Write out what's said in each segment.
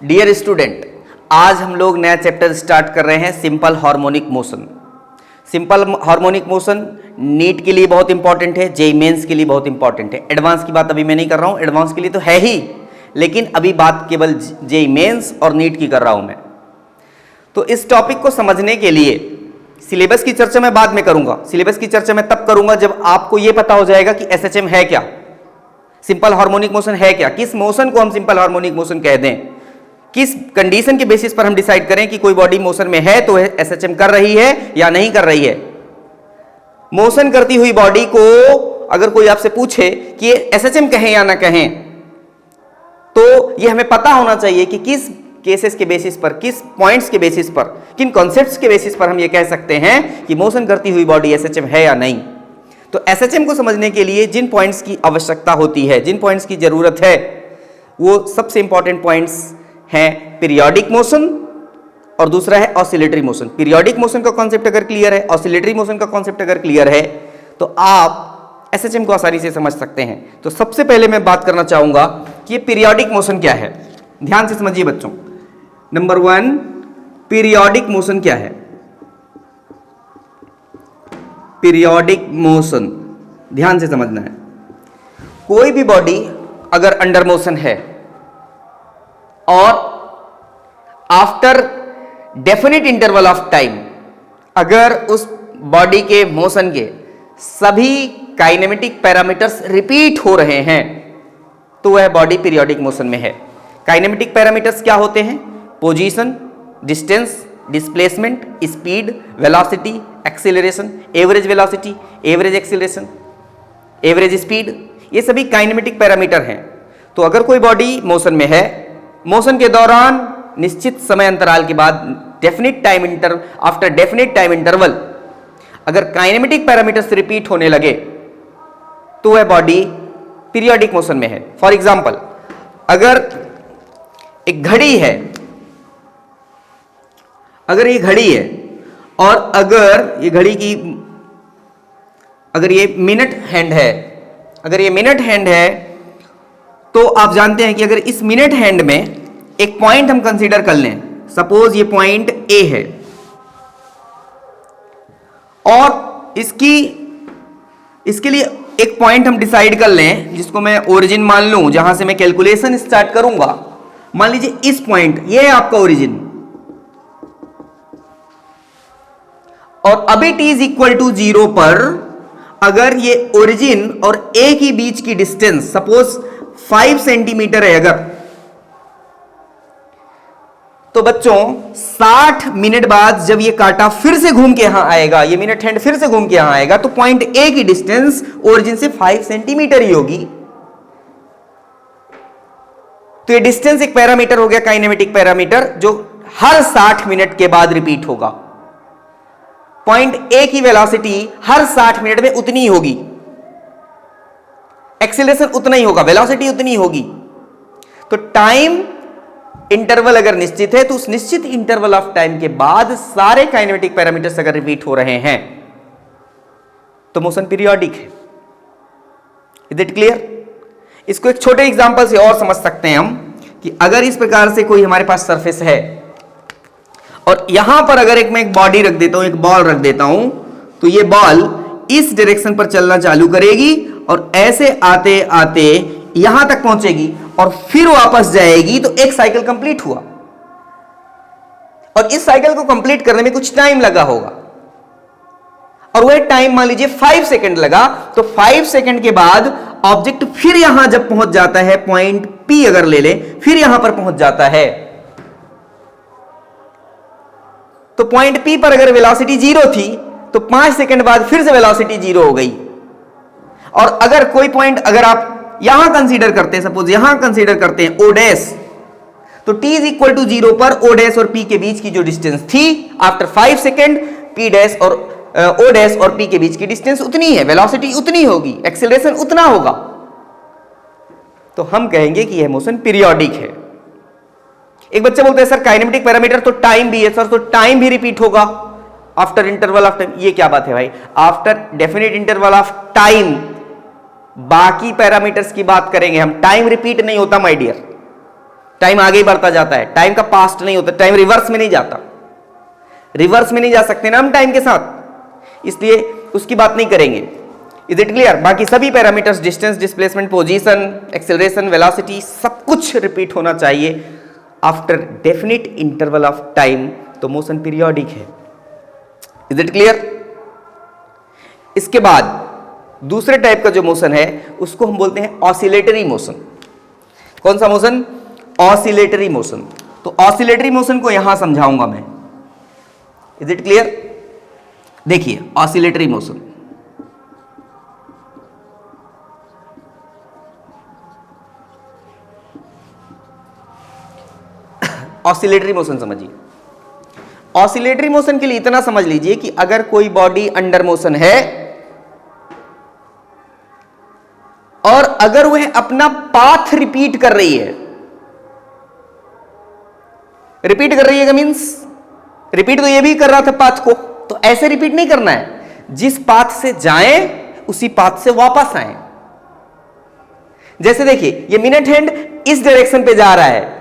Dear student, आज हम लोग नया चैप्टर स्टार्ट कर रहे हैं simple harmonic motion. Simple harmonic motion NEET के लिए बहुत इंपॉर्टेंट है, जेईई मेंस के लिए बहुत इंपॉर्टेंट है। एडवांस की बात अभी मैं नहीं कर रहा हूं, एडवांस के लिए तो है ही, लेकिन अभी बात केवल जेईई मेंस और नीट की कर रहा हूं मैं। तो इस टॉपिक को समझने के लिए सिलेबस की चर्चा मैं बाद में करूंगा। सिलेबस की चर्चा मैं तब करूंगा जब आपको यह पता हो जाएगा कि एसएचएम है क्या, सिंपल हार्मोनिक मोशन है क्या, किस मोशन को हम सिंपल हार्मोनिक मोशन कह दें, किस कंडीशन के बेसिस पर हम डिसाइड करें कि कोई बॉडी मोशन में है तो एसएचएम कर रही है या नहीं कर रही है। मोशन करती हुई बॉडी को अगर कोई आपसे पूछे कि ये एसएचएम कहें या ना कहें, तो ये हमें पता होना चाहिए कि किस केसेस के बेसिस पर, किस पॉइंट्स के बेसिस पर, किन कॉन्सेप्ट्स के बेसिस पर हम ये कह सकते हैं कि मोशन करती हुई बॉडी एसएचएम है या नहीं। तो एसएचएम को समझने के लिए जिन पॉइंट्स की आवश्यकता होती है, जिन पॉइंट्स की जरूरत है, वो सबसे इंपॉर्टेंट पॉइंट्स हैं पीरियोडिक मोशन और दूसरा है ऑसिलेटरी मोशन। पीरियोडिक मोशन का कॉन्सेप्ट अगर क्लियर है, ऑसिलेटरी मोशन का कॉन्सेप्ट अगर क्लियर है, तो आप एसएचएम को आसानी से समझ सकते हैं। तो सबसे पहले मैं बात करना चाहूंगा कि ये पीरियोडिक मोशन क्या है। ध्यान से समझिए बच्चों। नंबर 1, पीरियोडिक मोशन क्या है। पीरियोडिक मोशन ध्यान से समझना है। कोई भी बॉडी अगर अंडर मोशन है और after definite interval of time अगर उस बॉडी के मोशन के सभी काइनेमेटिक पैरामीटर्स रिपीट हो रहे हैं तो वह बॉडी पीरियोडिक मोशन में है। काइनेमेटिक पैरामीटर्स क्या होते हैं? Position, distance, displacement, speed, velocity, acceleration, average velocity, average acceleration, average speed, ये सभी काइनेमेटिक पैरामीटर हैं। तो अगर कोई बॉडी मोशन में है, मोशन के दौरान निश्चित समय अंतराल के बाद आफ्टर डेफिनिट टाइम इंटरवल अगर काइनेमेटिक पैरामीटर्स रिपीट होने लगे तो वह बॉडी पीरियोडिक मोशन में है। फॉर एग्जांपल, अगर एक घड़ी है, अगर ये घड़ी है और अगर ये घड़ी की अगर ये मिनट हैंड है, अगर ये मिनट हैंड है, तो आप जानते हैं कि अगर इस मिनट हैंड में एक पॉइंट हम कंसीडर कर लें, सपोज ये पॉइंट ए है और इसके लिए एक पॉइंट हम डिसाइड कर लें जिसको मैं ओरिजिन मान लूं, जहां से मैं कैलकुलेशन स्टार्ट करूंगा। मान लीजिए इस पॉइंट, ये है आपका ओरिजिन, और अभी t इज इक्वल टू 0 पर अगर ये ओरिजिन और ए के बीच की डिस्टेंस सपोज 5 सेंटीमीटर है अगर, तो बच्चों 60 मिनट बाद जब ये कांटा फिर से घूम के यहां आएगा, ये मिनट हैंड फिर से घूम के यहां आएगा, तो पॉइंट ए की डिस्टेंस ओरिजिन से 5 सेंटीमीटर ही होगी। तो ये डिस्टेंस एक पैरामीटर हो गया, काइनेमेटिक पैरामीटर, जो हर 60 मिनट के बाद रिपीट होगा। पॉइंट ए की वेलोसिटी हर 60 मिनट में उतनी ही होगी, एक्सीलरेशन उतना ही होगा, वेलोसिटी उतनी ही होगी। तो टाइम इंटरवल अगर निश्चित है तो उस निश्चित इंटरवल ऑफ टाइम के बाद सारे काइनेमेटिक पैरामीटर्स अगर रिपीट हो रहे हैं तो मोशन पीरियोडिक है। Is it clear? इसको एक छोटे एग्जांपल से और समझ सकते हैं हम कि अगर इस प्रकार से कोई हमारे पास सरफेस है और यहां पर अगर मैं एक बॉडी रख देता हूं, एक बॉल रख देता हूं, तो ये बॉल इस डायरेक्शन पर चलना चालू करेगी और ऐसे आते आते यहां तक पहुंचेगी और फिर वापस जाएगी, तो एक साइकिल कंप्लीट हुआ। और इस साइकिल को कंप्लीट करने में कुछ टाइम लगा होगा और वह टाइम मान लीजिए 5 सेकंड लगा, तो 5 सेकंड के बाद ऑब्जेक्ट फिर यहां जब पहुंच जाता है, पॉइंट P अगर ले ले, फिर यहां पर पहुंच जाता है, तो पॉइंट P पर अगर वेलोसिटी 0 थी तो 5 सेकंड बाद फिर से वेलोसिटी 0 हो गई। और अगर कोई पॉइंट अगर आप यहां कंसीडर करते हैं, सपोज यहां कंसीडर करते हैं O डैश, तो t इज इक्वल टू 0 पर O डैश और P के बीच की जो डिस्टेंस थी आफ्टर 5 सेकंड, P डैश और O डैश और P के बीच की डिस्टेंस उतनी है, वेलोसिटी उतनी होगी, एक्सीलरेशन उतना होगा, तो हम कहेंगे कि यह मोशन पीरियोडिक है। एक बच्चा बोलता है सर काइनेमेटिक पैरामीटर तो टाइम भी है सर, तो टाइम भी रिपीट होगा आफ्टर इंटरवल ऑफ टाइम। ये क्या बात है भाई? After definite interval of time बाकी पैरामीटर्स की बात करेंगे हम, टाइम रिपीट नहीं होता माय डियर। टाइम आगे ही बढ़ता जाता है, टाइम का पास्ट नहीं होता, टाइम रिवर्स में नहीं जाता, रिवर्स में नहीं जा सकते ना हम टाइम के साथ, इसलिए उसकी बात नहीं करेंगे। Is it clear? बाकी सभी parameters, distance, displacement, position, acceleration, velocity, सब कुछ रिपीट होना चाहिए after definite interval of time, तो मोशन पीरियोडिक है। Is it clear? इसके बाद दूसरे टाइप का जो मोशन है उसको हम बोलते हैं ऑसिलेटरी मोशन। कौन सा मोशन? Oscillatory motion. तो ऑसिलेटरी मोशन को यहां समझाऊंगा मैं। Is it clear? देखिए ऑसिलेटरी मोशन, ऑसिलेटरी मोशन समझिए। ऑसिलेटरी मोशन के लिए इतना समझ लीजिए कि अगर कोई बॉडी अंडर मोशन है और अगर वह अपना पाथ रिपीट कर रही है, रिपीट कर रही है मींस रिपीट तो ये भी कर रहा था पाथ को, तो ऐसे रिपीट नहीं करना है, जिस पाथ से जाएं उसी पाथ से वापस आए। जैसे देखिए ये मिनट हैंड इस डायरेक्शन पे जा रहा है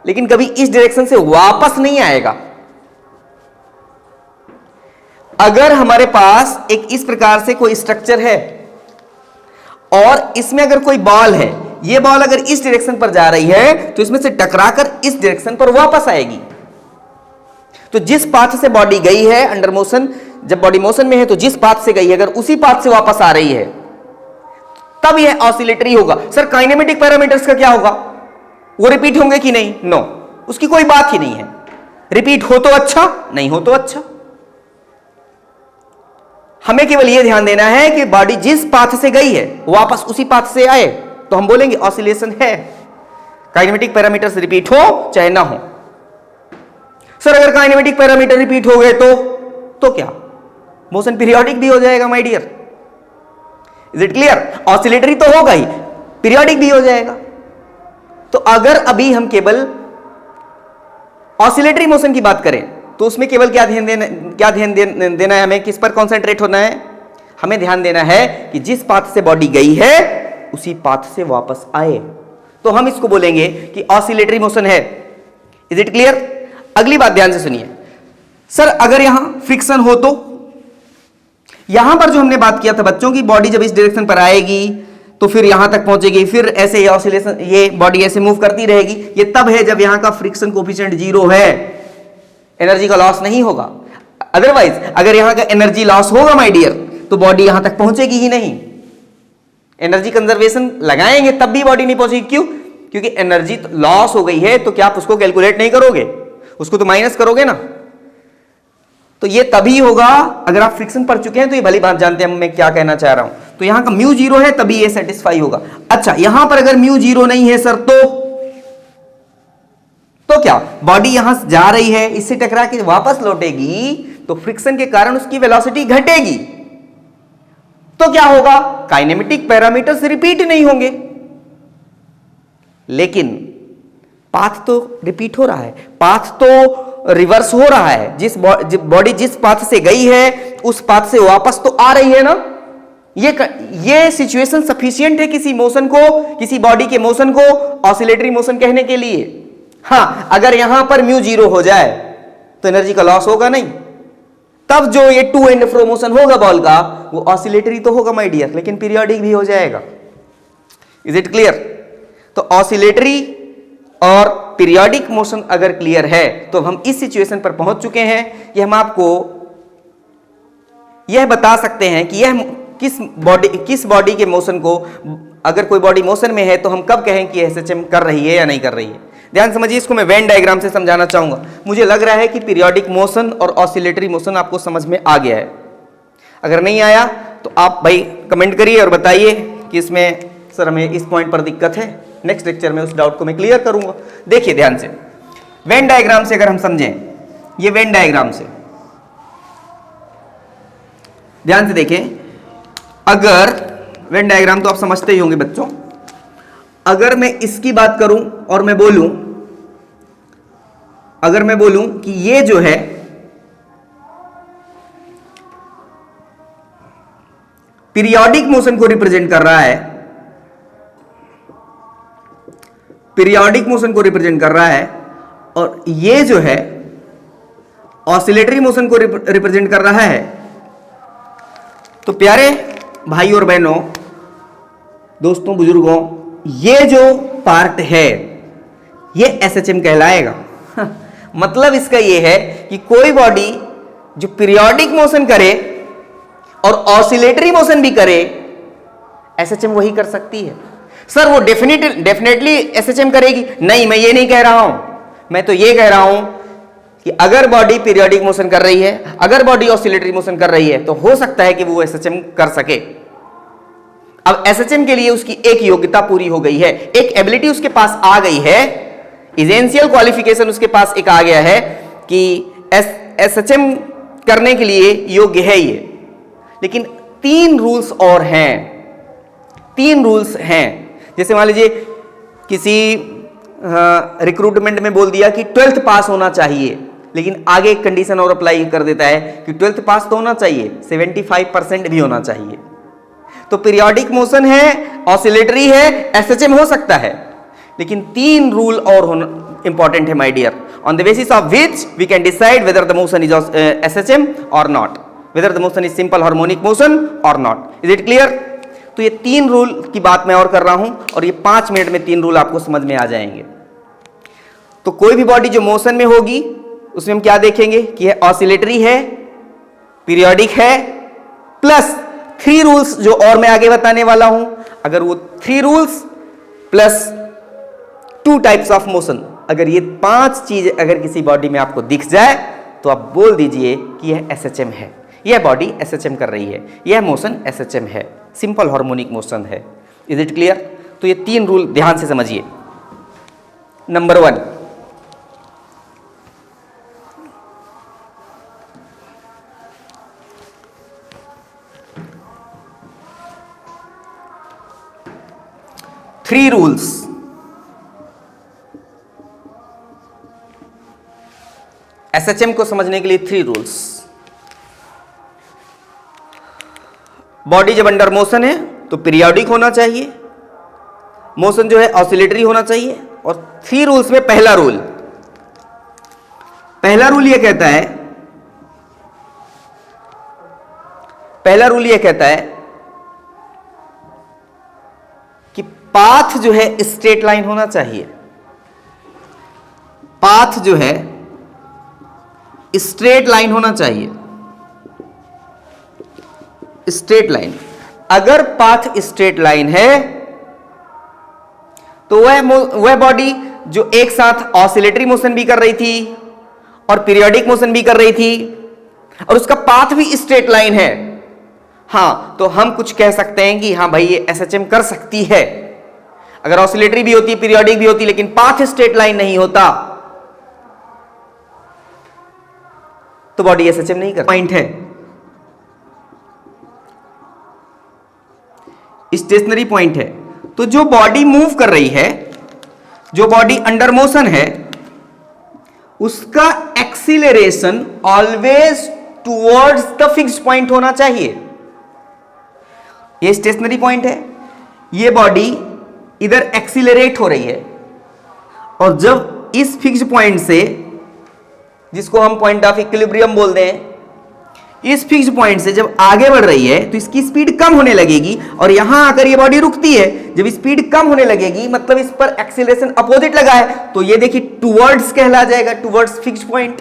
लेकिन कभी इस डायरेक्शन से वापस नहीं आएगा। अगर हमारे पास एक इस प्रकार से कोई स्ट्रक्चर है और इसमें अगर कोई बॉल है, ये बॉल अगर इस डायरेक्शन पर जा रही है तो इसमें से टकराकर इस डायरेक्शन पर वापस आएगी। तो जिस पाथ से बॉडी गई है अंडर मोशन, जब बॉडी मोशन में है तो जिस पाथ से गई है अगर उसी पाथ से वापस आ रही है तब यह ऑसिलेटरी होगा। सर काइनेमेटिक पैरामीटर्स का क्या होगा? वो रिपीट होंगे कि नहीं? नो, उसकी कोई बात ही नहीं है। रिपीट हो तो अच्छा, नहीं हो तो अच्छा। हमें केवल यह ध्यान देना है कि बॉडी जिस पाथ से गई है वापस उसी पाथ से आए, तो हम बोलेंगे ऑसिलेशन है। काइनेमेटिक पैरामीटर्स रिपीट हो चाहे ना हो। सर अगर काइनेमेटिक पैरामीटर रिपीट हो गए तो क्या? मोशन पीरियोडिक भी हो जाएगा my dear. Is it clear? Oscillatory तो होगा ही, पीरियोडिक भी हो जाएगा। तो अगर अभी हम केवल ऑसिलेटरी मोशन की बात करें तो उसमें केवल क्या ध्यान देना है हमें? किस पर कॉन्सेंट्रेट होना है? हमें ध्यान देना है कि जिस पाथ से बॉडी गई है उसी पाथ से वापस आए, तो हम इसको बोलेंगे कि ऑसिलेटरी मोशन है। Is it clear? अगली बात ध्यान से सुनिए। सर अगर यहां फ्रिक्शन हो तो यहां पर जो हमने बात किया था बच्चों की, बॉडी जब इस डायरेक्शन पर आएगी तो फिर यहां तक पहुंचेगी, फिर ऐसे ये ऑसिलेशन, ये बॉडी ऐसे मूव करती रहेगी। ये तब है जब यहां का फ्रिक्शन कोएफिशिएंट 0 है, एनर्जी का लॉस नहीं होगा। अदरवाइज अगर यहां का एनर्जी लॉस होगा माय डियर तो बॉडी यहां तक पहुंचेगी ही नहीं। एनर्जी कंजर्वेशन लगाएंगे तब भी बॉडी नहीं पहुंचेगी। क्यों? क्योंकि एनर्जी लॉस हो गई है, तो क्या आप उसको कैलकुलेट नहीं करोगे? उसको तो माइनस करोगे ना। तो ये तभी होगा अगर आप फ्रिक्शन पढ़ चुके हैं, तो ये भली बात जानते हैं मैं क्या कहना चाह रहा हूं। तो यहां का म्यू 0 है तभी ये सेटिस्फाई होगा। अच्छा यहां पर अगर म्यू 0 नहीं है सर तो क्या? बॉडी यहां जा रही है, इससे टकरा के वापस लौटेगी तो फ्रिक्शन के कारण उसकी वेलोसिटी घटेगी। तो क्या होगा? काइनेमेटिक पैरामीटर्स रिपीट नहीं होंगे, लेकिन पाथ तो रिपीट हो रहा है, पाथ तो रिवर्स हो रहा है। जिस बॉडी जिस पाथ से गई है उस पाथ से वापस तो आ रही है ना। ये सिचुएशन सफिशिएंट है किसी मोशन को, किसी बॉडी के मोशन को ऑसिलेटरी मोशन कहने के लिए। हाँ अगर यहां पर म्यू 0 हो जाए तो एनर्जी का लॉस होगा नहीं, तब जो ये टू एंड फ्रो मोशन होगा बॉल का वो ऑसिलेटरी तो होगा माय डियर, लेकिन पीरियोडिक भी हो जाएगा। Is it clear? तो ऑसिलेटरी और पीरियोडिक मोशन अगर क्लियर है तो हम इस सिचुएशन पर पहुंच चुके हैं कि हम आपको यह बता सकते हैं कि यह किस बॉडी के मोशन को, अगर कोई बॉडी मोशन में है तो हम कब कहें कि एसएचएम कर रही है या नहीं कर रही है। ध्यान समझिए, इसको मैं वेन डायग्राम से समझाना चाहूंगा। मुझे लग रहा है कि पीरियोडिक मोशन और ऑसिलेटरी मोशन आपको समझ में आ गया है। अगर नहीं आया तो आप भाई कमेंट करिए और बताइए कि इसमें सर हमें इस पॉइंट पर दिक्कत है। नेक्स्ट लेक्चर में उस डाउट को मैं क्लियर करूंगा। देखिए ध्यान से, वेन डायग्राम से अगर हम समझें, ये वेन डायग्राम से ध्यान से देखें, अगर वेन डायग्राम तो आप समझते ही होंगे बच्चों। अगर मैं इसकी बात करूं और मैं बोलूं, अगर मैं बोलूं कि ये जो है पीरियोडिक मोशन को रिप्रेजेंट कर रहा है पीरियोडिक मोशन को रिप्रेजेंट कर रहा है और ये जो है ऑसिलेटरी मोशन को रिप्रेजेंट कर रहा है। तो प्यारे भाई और बहनों, दोस्तों, बुजुर्गों, ये जो पार्ट है ये एसएचएम कहलाएगा। मतलब इसका ये है कि कोई बॉडी जो पीरियोडिक मोशन करे और ऑसिलेटरी मोशन भी करे, एसएचएम वही कर सकती है। सर वो डेफिनेटली एसएचएम करेगी? नहीं, मैं ये नहीं कह रहा हूं। मैं तो ये कह रहा हूं कि अगर बॉडी पीरियोडिक मोशन कर रही है, अगर बॉडी ऑसिलेटरी मोशन कर रही है, तो हो सकता है कि वो एसएचएम कर सके। अब एसएचएम के लिए उसकी एक योग्यता पूरी हो गई है, एक एबिलिटी उसके पास आ गई है, एसेंशियल क्वालिफिकेशन उसके पास एक आ गया है कि एसएचएम करने के लिए योग्य है ये। लेकिन 3 रूल्स और हैं, 3 रूल्स हैं। जैसे मान लीजिए किसी रिक्रूटमेंट में बोल दिया कि 12th पास होना चाहिए, लेकिन आगे एक कंडीशन और अप्लाई कर देता है कि 12th पास तो होना चाहिए, 75% भी होना चाहिए। तो पीरियोडिक मोशन है, ऑसिलेटरी है, एसएचएम हो सकता है, लेकिन 3 रूल और होना इंपॉर्टेंट है my dear, on the basis of which we can decide whether the motion is SHM or not, whether the motion is simple harmonic motion or not. Is it clear? तो ये 3 rule की बात मैं और कर रहा हूं और ये 5 मिनट में 3 रूल आपको समझ में आ जाएंगे। तो कोई भी बॉडी जो मोशन में होगी उसमें हम क्या देखेंगे कि यह ऑसिलेटरी है, पीरियोडिक है, प्लस 3 रूल्स जो और मैं आगे बताने वाला हूं। अगर वो 3 rules plus 2 types of motion, अगर ये 5 चीज अगर किसी बॉडी में आपको दिख जाए तो आप बोल दीजिए कि यह एसएचएम है, यह बॉडी एसएचएम कर रही है, यह मोशन एसएचएम है, सिंपल हार्मोनिक मोशन है। Is it clear? तो ये 3 रूल ध्यान से समझिए। Number 1, three rules. एसएचएम को समझने के लिए 3 रूल्स। बॉडी जब अंडर मोशन है तो पीरियोडिक होना चाहिए, मोशन जो है ऑसिलेटरी होना चाहिए। और 3 रूल्स में पहला रूल यह कहता है, कि पाथ जो है स्ट्रेट लाइन होना चाहिए। पाथ जो है स्ट्रेट लाइन होना चाहिए, स्ट्रेट लाइन। अगर पाथ स्ट्रेट लाइन है तो वह बॉडी जो एक साथ ऑसिलेटरी मोशन भी कर रही थी और पीरियोडिक मोशन भी कर रही थी और उसका पाथ भी स्ट्रेट लाइन है, हां, तो हम कुछ कह सकते हैं कि हां भाई ये एसएचएम कर सकती है। अगर ऑसिलेटरी भी होती, पीरियोडिक भी होती, लेकिन पाथ स्ट्रेट लाइन नहीं होता तो बॉडी एसएचएम नहीं करती। पॉइंट है, स्टेशनरी पॉइंट है। तो जो बॉडी मूव कर रही है, जो बॉडी अंडर मोशन है, उसका acceleration always towards the fixed point होना चाहिए। ये स्टेशनरी पॉइंट है। ये बॉडी इधर एक्सीलरेट हो रही है और जब इस फिक्स्ड पॉइंट से, जिसको हम पॉइंट ऑफ इक्विलिब्रियम बोलते हैं, इस फिक्स्ड पॉइंट से जब आगे बढ़ रही है तो इसकी स्पीड कम होने लगेगी और यहां आकर ये बॉडी रुकती है। जब स्पीड कम होने लगेगी मतलब इस पर एक्सीलरेशन अपोजिट लगा है, तो ये देखिए टुवर्ड्स कहला जाएगा, टुवर्ड्स फिक्स्ड पॉइंट।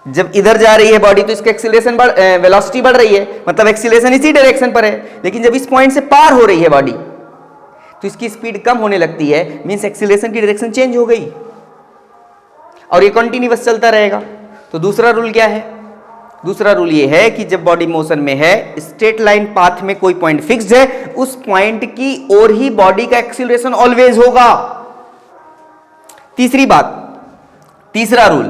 जब इधर जा रही है बॉडी तो इसका एक्सीलरेशन वेलोसिटी बढ़ रही है, मतलब एक्सीलरेशन इसी डायरेक्शन पर है। लेकिन जब इस पॉइंट से पार हो रही है बॉडी तो इसकी स्पीड कम होने लगती है, मींस एक्सीलरेशन की डायरेक्शन चेंज हो गई और ये कंटिन्यूअस चलता रहेगा। तो दूसरा रूल क्या है? दूसरा रूल ये है कि जब बॉडी मोशन में है, स्ट्रेट लाइन पाथ में कोई पॉइंट फिक्स्ड है, उस पॉइंट की ओर ही बॉडी का एक्सीलरेशन ऑलवेज होगा। तीसरी बात, तीसरा रूल,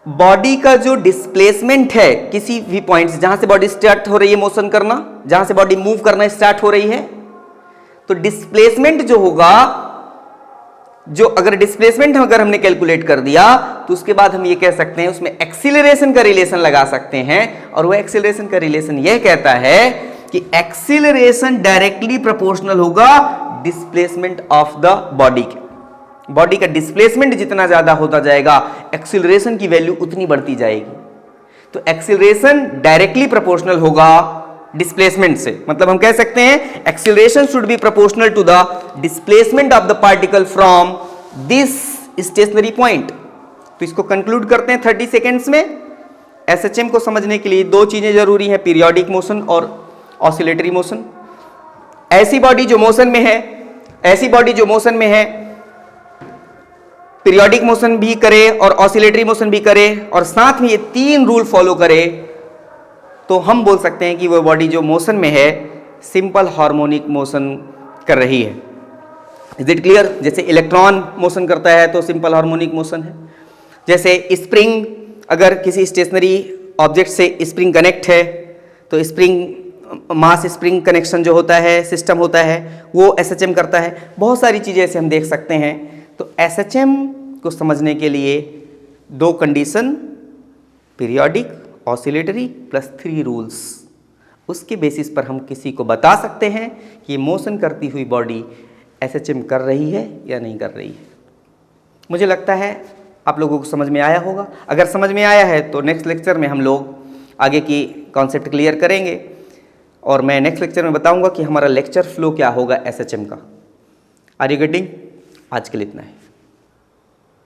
बॉडी का जो डिस्प्लेसमेंट है किसी भी पॉइंट से, जहां से बॉडी स्टार्ट हो रही है मोशन करना, जहां से बॉडी मूव करना स्टार्ट हो रही है, तो डिस्प्लेसमेंट जो होगा, जो अगर डिस्प्लेसमेंट अगर हमने कैलकुलेट कर दिया तो उसके बाद हम ये कह सकते हैं, उसमें एक्सीलरेशन का रिलेशन लगा सकते हैं। और वो एक्सीलरेशन का रिलेशन ये कहता है कि एक्सीलरेशन डायरेक्टली प्रोपोर्शनल होगा डिस्प्लेसमेंट ऑफ द बॉडी के। बॉडी का डिस्प्लेसमेंट जितना ज्यादा होता जाएगा एक्सीलरेशन की वैल्यू उतनी बढ़ती जाएगी। तो एक्सीलरेशन डायरेक्टली प्रोपोर्शनल होगा डिस्प्लेसमेंट से, मतलब हम कह सकते हैं acceleration should be proportional to the displacement of the particle from this stationary point. तो इसको कंक्लूड करते हैं 30 सेकेंड्स में। एसएचएम को समझने के लिए दो चीजें जरूरी है, पीरियोडिक मोशन और ऑसिलेटरी मोशन। ऐसी बॉडी जो मोशन में है पीरियोडिक मोशन भी करे और ऑसिलेटरी मोशन भी करे और साथ में ये तीन रूल फॉलो करे, तो हम बोल सकते हैं कि वो बॉडी जो मोशन में है सिंपल हार्मोनिक मोशन कर रही है। Is it clear? जैसे इलेक्ट्रॉन मोशन करता है तो सिंपल हार्मोनिक मोशन है। जैसे स्प्रिंग, अगर किसी स्टेशनरी ऑब्जेक्ट से स्प्रिंग कनेक्ट है तो स्प्रिंग मास स्प्रिंग कनेक्शन जो होता है, सिस्टम होता है, वो एसएचएम करता है। बहुत सारी चीज़ें ऐसे हम देख सकते हैं। तो एसएचएम को समझने के लिए दो condition, periodic, oscillatory plus 3 rules, उसके बेसिस पर हम किसी को बता सकते हैं कि मोशन करती हुई बॉडी एसएचएम कर रही है या नहीं कर रही है। मुझे लगता है आप लोगों को समझ में आया होगा। अगर समझ में आया है तो नेक्स्ट लेक्चर में हम लोग आगे की कॉन्सेप्ट क्लियर करेंगे और मैं नेक्स्ट लेक्चर में बताऊंगा कि हमारा लेक्चर फ्लो क्या होगा एसएचएम का। Are you getting? आज के लिए इतना है।